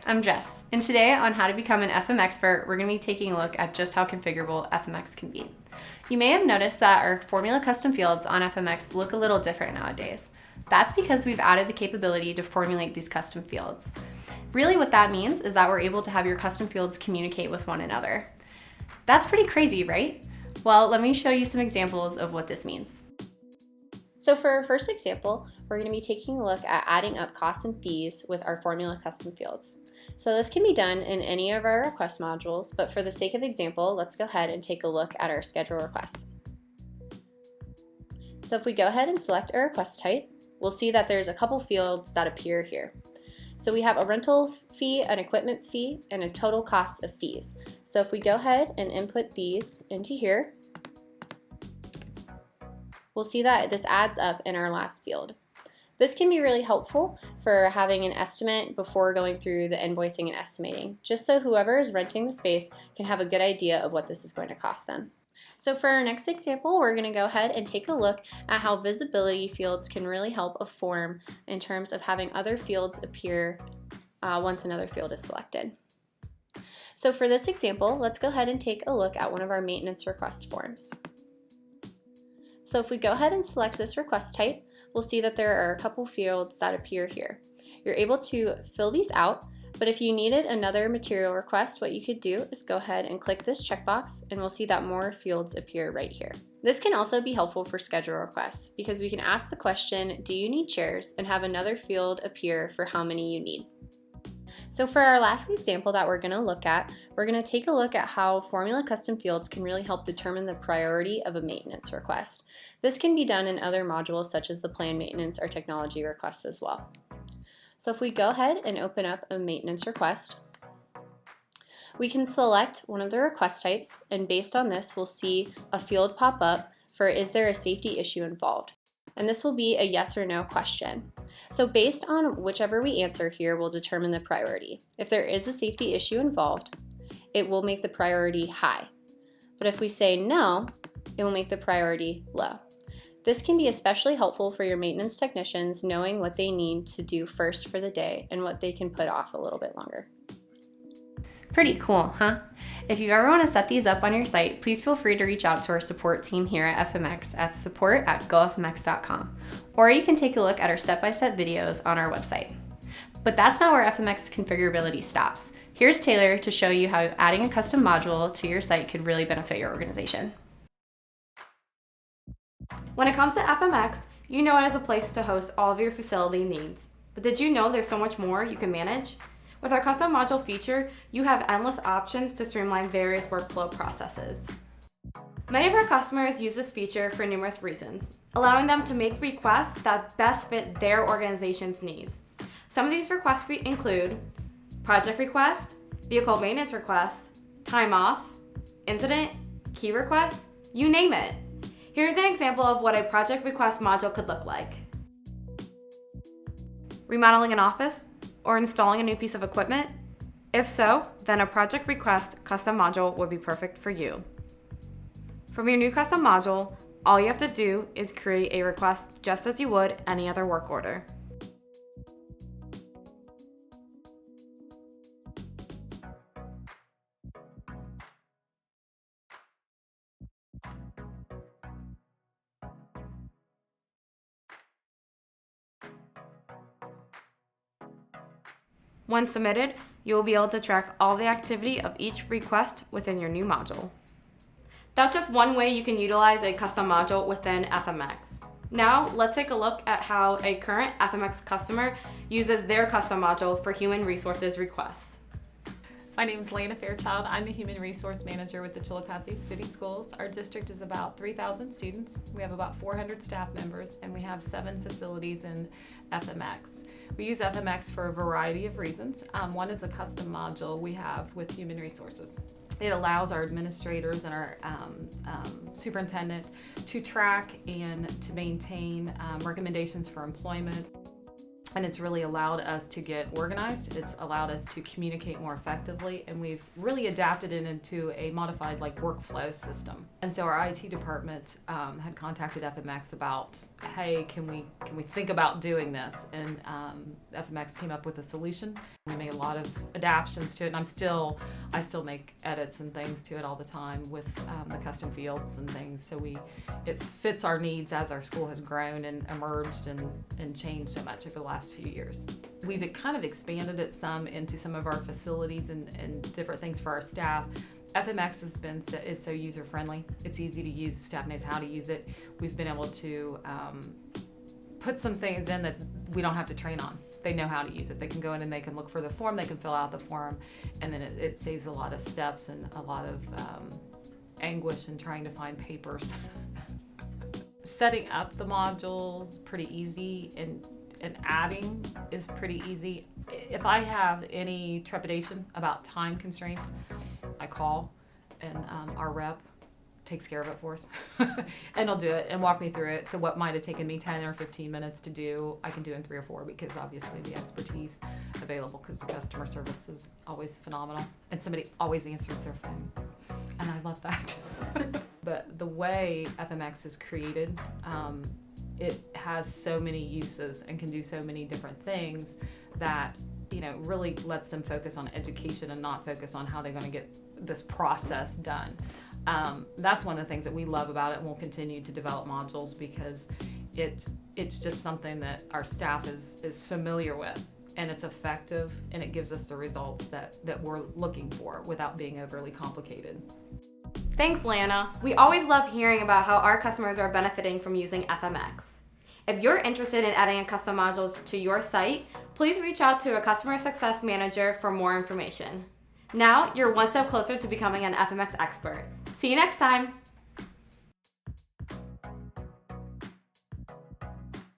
I'm Jess, and today on How to Become an FM Expert, we're going to be taking a look at just how configurable FMX can be. You may have noticed that our formula custom fields on FMX look a little different nowadays. That's because we've added the capability to formulate these custom fields. Really what that means is that we're able to have your custom fields communicate with one another. That's pretty crazy, right? Well, let me show you some examples of what this means. So for our first example, we're going to be taking a look at adding up costs and fees with our formula custom fields. So this can be done in any of our request modules, but for the sake of example, let's go ahead and take a look at our schedule requests. So if we go ahead and select our request type, we'll see that there's a couple fields that appear here. So we have a rental fee, an equipment fee, and a total cost of fees. So if we go ahead and input these into here, we'll see that this adds up in our last field. This can be really helpful for having an estimate before going through the invoicing and estimating, just so whoever is renting the space can have a good idea of what this is going to cost them. So for our next example, we're going to go ahead and take a look at how visibility fields can really help a form in terms of having other fields appear once another field is selected. So for this example, let's go ahead and take a look at one of our maintenance request forms. So if we go ahead and select this request type, we'll see that there are a couple fields that appear here. You're able to fill these out, but if you needed another material request, what you could do is go ahead and click this checkbox and we'll see that more fields appear right here. This can also be helpful for schedule requests because we can ask the question, do you need chairs, and have another field appear for how many you need. So for our last example that we're going to look at, we're going to take a look at how formula custom fields can really help determine the priority of a maintenance request. This can be done in other modules such as the plan maintenance or technology requests as well. So if we go ahead and open up a maintenance request, we can select one of the request types, and based on this we'll see a field pop up for is there a safety issue involved? And this will be a yes or no question. So based on whichever we answer here will determine the priority. If there is a safety issue involved, it will make the priority high. But if we say no, it will make the priority low. This can be especially helpful for your maintenance technicians knowing what they need to do first for the day and what they can put off a little bit longer. Pretty cool, huh? If you ever want to set these up on your site, please feel free to reach out to our support team here at FMX at support@gofmx.com, or you can take a look at our step-by-step videos on our website. But that's not where FMX configurability stops. Here's Taylor to show you how adding a custom module to your site could really benefit your organization. When it comes to FMX, you know it as a place to host all of your facility needs. But did you know there's so much more you can manage? With our custom module feature, you have endless options to streamline various workflow processes. Many of our customers use this feature for numerous reasons, allowing them to make requests that best fit their organization's needs. Some of these requests include project requests, vehicle maintenance requests, time off, incident, key requests, you name it. Here's an example of what a project request module could look like. Remodeling an office or installing a new piece of equipment? If so, then a project request custom module would be perfect for you. From your new custom module, all you have to do is create a request just as you would any other work order. Once submitted, you will be able to track all the activity of each request within your new module. That's just one way you can utilize a custom module within FMX. Now, let's take a look at how a current FMX customer uses their custom module for human resources requests. My name is Lena Fairchild. I'm the Human Resource Manager with the Chillicothe City Schools. Our district is about 3,000 students. We have about 400 staff members, and we have 7 facilities in FMX. We use FMX for a variety of reasons. One is a custom module we have with Human Resources. It allows our administrators and our superintendent to track and to maintain recommendations for employment. And it's really allowed us to get organized. It's allowed us to communicate more effectively, and we've really adapted it into a modified workflow system. And so our IT department had contacted FMX about, hey, can we think about doing this? And FMX came up with a solution. We made a lot of adaptations to it, and I still make edits and things to it all the time with the custom fields and things. So it fits our needs as our school has grown and emerged and changed so much over the last few years. We've kind of expanded it some into some of our facilities and different things for our staff. FMX is so user-friendly. It's easy to use. Staff knows how to use it. We've been able to put some things in that we don't have to train on. They know how to use it. They can go in and they can look for the form, they can fill out the form, and then it saves a lot of steps and a lot of anguish in trying to find papers. Setting up the modules pretty easy, and adding is pretty easy. If I have any trepidation about time constraints, I call, and our rep takes care of it for us. And he'll do it and walk me through it. So what might have taken me 10 or 15 minutes to do, I can do in 3 or 4, because obviously the expertise available, because the customer service is always phenomenal and somebody always answers their phone. And I love that. But the way FMX is created, it has so many uses and can do so many different things that really lets them focus on education and not focus on how they're going to get this process done. That's one of the things that we love about it, and we'll continue to develop modules because it's just something that our staff is familiar with, and it's effective, and it gives us the results that we're looking for without being overly complicated. Thanks, Lana. We always love hearing about how our customers are benefiting from using FMX. If you're interested in adding a custom module to your site, please reach out to a customer success manager for more information. Now, you're one step closer to becoming an FMX expert. See you next time.